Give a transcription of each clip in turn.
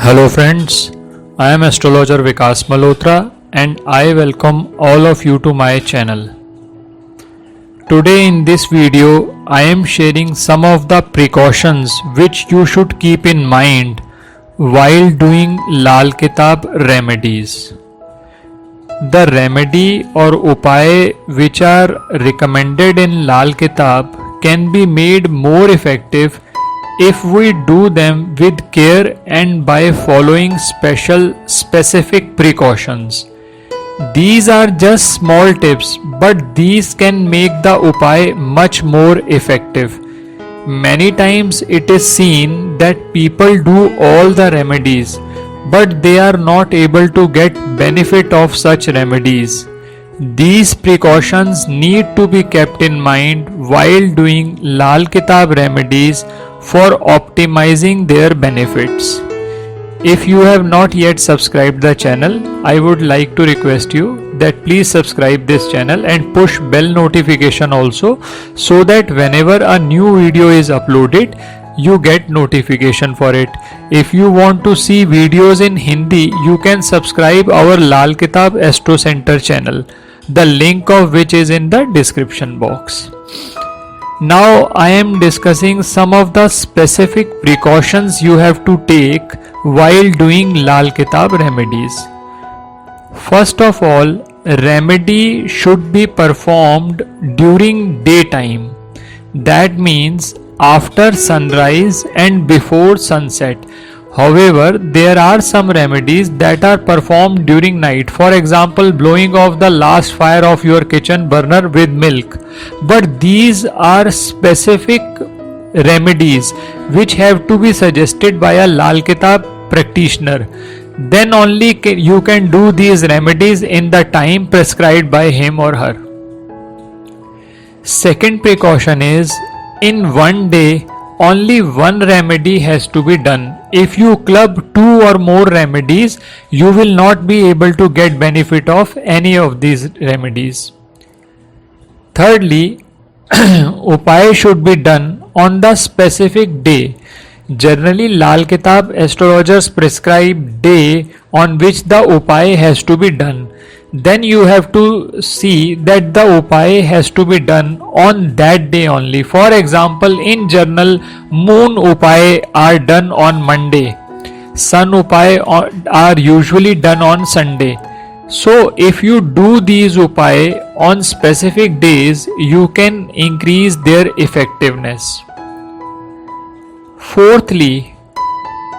Hello friends, I am astrologer Vikas Malhotra and I welcome all of you to my channel. Today in this video, I am sharing some of the precautions which you should keep in mind while doing Lal Kitab remedies. The remedy or upay which are recommended in Lal Kitab can be made more effective if we do them with care and by following specific precautions. These are just small tips, but these can make the upay much more effective. Many times it is seen that people do all the remedies, but they are not able to get benefit of such remedies. These precautions need to be kept in mind while doing Lal Kitab remedies for optimizing their benefits. If you have not yet subscribed the channel, I would like to request you that please subscribe this channel and push bell notification also, so that whenever a new video is uploaded, you get notification for it. If you want to see videos in Hindi, you can subscribe our Lal Kitab Astro Center channel, the link of which is in the description box. Now I am discussing some of the specific precautions you have to take while doing Lal Kitab remedies. First of all, remedy should be performed during daytime. That means after sunrise and before sunset. However, there are some remedies that are performed during night. For example, blowing off the last fire of your kitchen burner with milk. But these are specific remedies which have to be suggested by a Lal Kitab practitioner. Then only you can do these remedies in the time prescribed by him or her. Second precaution is, in one day, only one remedy has to be done. If you club two or more remedies, you will not be able to get benefit of any of these remedies. Thirdly, upay should be done on the specific day. Generally, Lal Kitab astrologers prescribe day on which the upay has to be done. Then you have to see that the upay has to be done on that day only. For example, in journal, moon upay are done on Monday. Sun upay are usually done on Sunday. So if you do these upay on specific days, you can increase their effectiveness. Fourthly,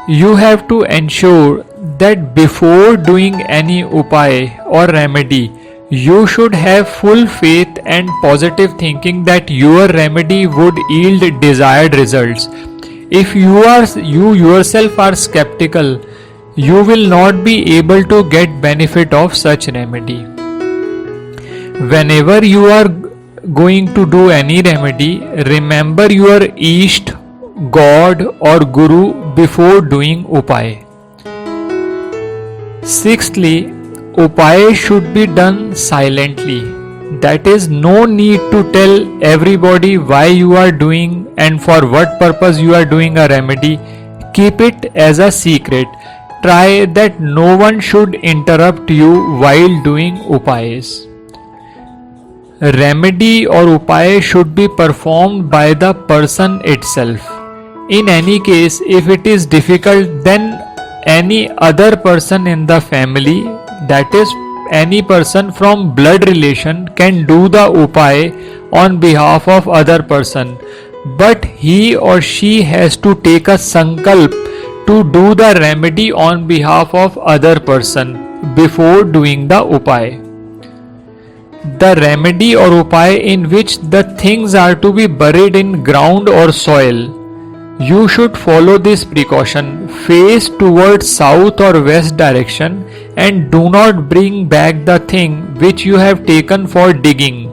you have to ensure that before doing any upay or remedy, you should have full faith and positive thinking that your remedy would yield desired results. If you yourself are skeptical, you will not be able to get benefit of such remedy. Whenever you are going to do any remedy, remember your East, God or Guru before doing upay. Sixthly, upay should be done silently. That is, no need to tell everybody why you are doing and for what purpose you are doing a remedy. Keep it as a secret. Try that no one should interrupt you while doing upays. Remedy or upay should be performed by the person itself. In any case, if it is difficult, then any other person in the family, that is any person from blood relation, can do the upay on behalf of other person, but he or she has to take a sankalp to do the remedy on behalf of other person before doing the upay. The remedy or upay in which the things are to be buried in ground or soil, you should follow this precaution. Face towards south or west direction and do not bring back the thing which you have taken for digging.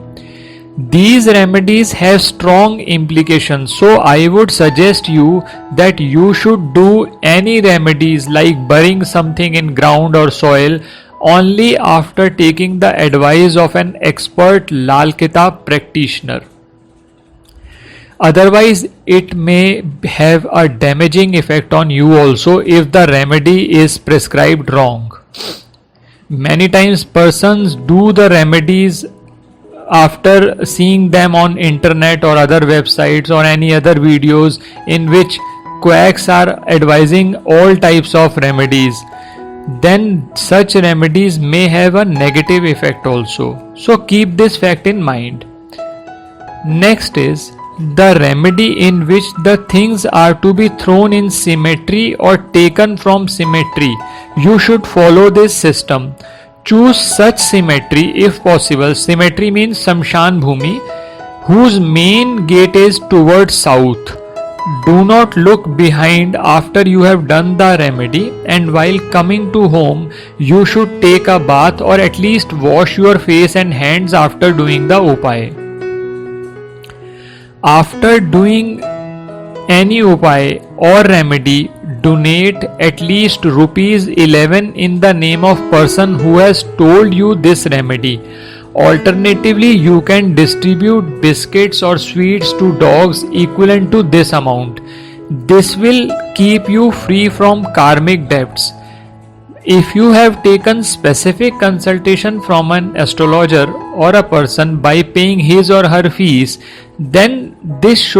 These remedies have strong implications, so I would suggest you that you should do any remedies like burying something in ground or soil only after taking the advice of an expert Lal Kitab practitioner. Otherwise, it may have a damaging effect on you also if the remedy is prescribed wrong. Many times persons do the remedies after seeing them on internet or other websites or any other videos in which quacks are advising all types of remedies. Then such remedies may have a negative effect also. So keep this fact in mind. Next is the remedy in which the things are to be thrown in symmetry or taken from symmetry. You should follow this system. Choose such symmetry if possible. Symmetry means Samshan Bhumi, whose main gate is towards south. Do not look behind after you have done the remedy, and while coming to home, you should take a bath or at least wash your face and hands after doing the upay. After doing any upay or remedy, donate at least rupees 11 in the name of person who has told you this remedy. Alternatively, you can distribute biscuits or sweets to dogs equivalent to this amount. This will keep you free from karmic debts. If you have taken specific consultation from an astrologer or a person by paying his or her fees, then this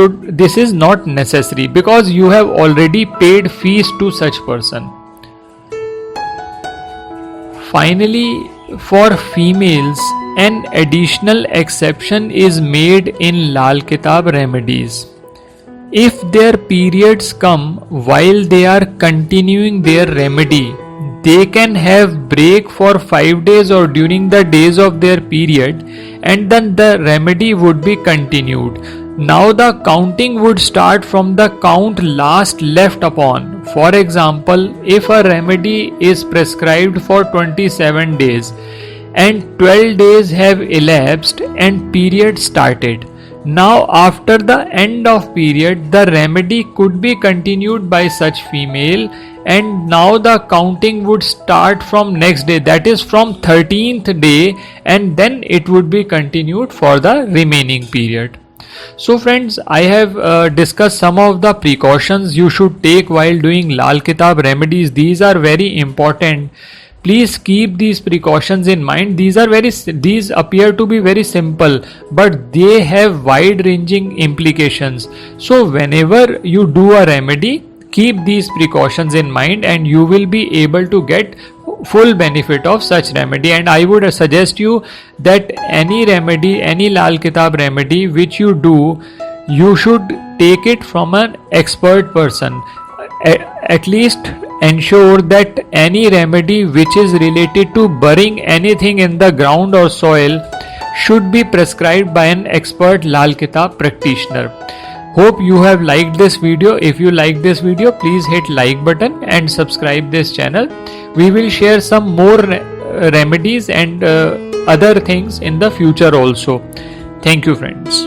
is not necessary because you have already paid fees to such person. Finally, for females, an additional exception is made in Lal Kitab remedies. If their periods come while they are continuing their remedy, they can have break for 5 days or during the days of their period, and then the remedy would be continued. Now the counting would start from the count last left upon. For example, if a remedy is prescribed for 27 days and 12 days have elapsed and period started, now after the end of period the remedy could be continued by such female, and now the counting would start from next day, that is from 13th day, and then it would be continued for the remaining period. So friends, I have discussed some of the precautions you should take while doing Lal Kitab remedies. These are very important. Please keep these precautions in mind. These appear to be very simple, but they have wide ranging implications. So whenever you do a remedy, keep these precautions in mind and you will be able to get full benefit of such remedy. And I would suggest you that any remedy, any Lal Kitab remedy which you do, you should take it from an expert person. At least ensure that any remedy which is related to burying anything in the ground or soil should be prescribed by an expert Lal Kitab practitioner. Hope you have liked this video. If you like this video, please hit like button and subscribe this channel. We will share some more remedies and other things in the future also. Thank you friends.